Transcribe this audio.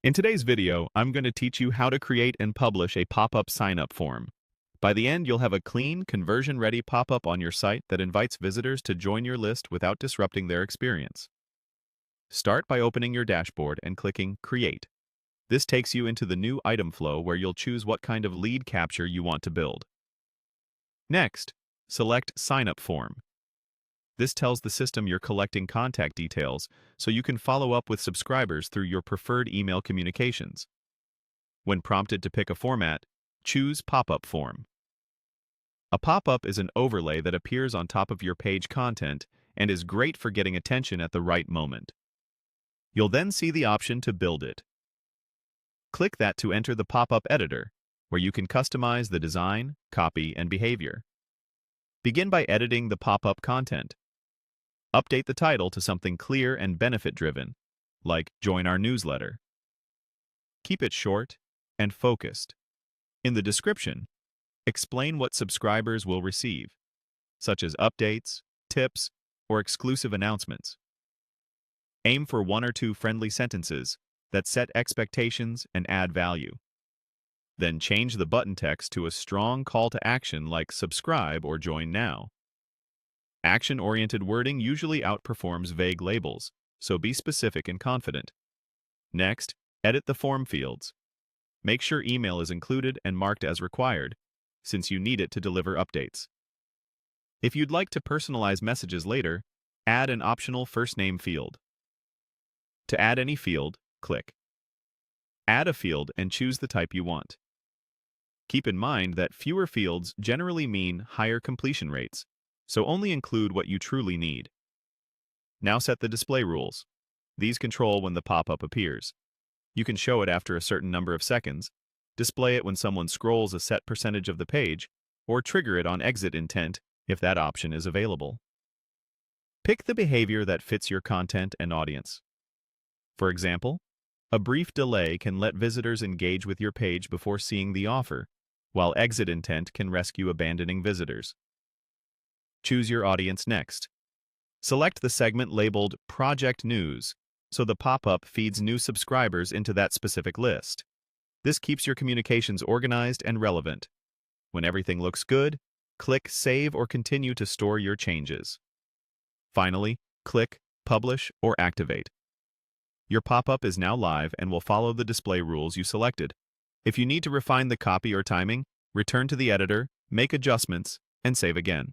In today's video, I'm going to teach you how to create and publish a pop-up sign-up form. By the end, you'll have a clean, conversion-ready pop-up on your site that invites visitors to join your list without disrupting their experience. Start by opening your dashboard and clicking Create. This takes you into the new item flow where you'll choose what kind of lead capture you want to build. Next, select Sign-up Form. This tells the system you're collecting contact details so you can follow up with subscribers through your preferred email communications. When prompted to pick a format, choose Pop-up Form. A pop-up is an overlay that appears on top of your page content and is great for getting attention at the right moment. You'll then see the option to build it. Click that to enter the pop-up editor, where you can customize the design, copy, and behavior. Begin by editing the pop-up content. Update the title to something clear and benefit-driven, like Join Our Newsletter. Keep it short and focused. In the description, explain what subscribers will receive, such as updates, tips, or exclusive announcements. Aim for 1 or 2 friendly sentences that set expectations and add value. Then change the button text to a strong call to action like subscribe or join now. Action-oriented wording usually outperforms vague labels, so be specific and confident. Next, edit the form fields. Make sure email is included and marked as required, since you need it to deliver updates. If you'd like to personalize messages later, add an optional first name field. To add any field, click Add a field and choose the type you want. Keep in mind that fewer fields generally mean higher completion rates, so only include what you truly need. Now set the display rules. These control when the pop-up appears. You can show it after a certain number of seconds, display it when someone scrolls a set percentage of the page, or trigger it on exit intent if that option is available. Pick the behavior that fits your content and audience. For example, a brief delay can let visitors engage with your page before seeing the offer, while exit intent can rescue abandoning visitors. Choose your audience next. Select the segment labeled Project News, so the pop-up feeds new subscribers into that specific list. This keeps your communications organized and relevant. When everything looks good, click Save or Continue to store your changes. Finally, click Publish or Activate. Your pop-up is now live and will follow the display rules you selected. If you need to refine the copy or timing, return to the editor, make adjustments, and save again.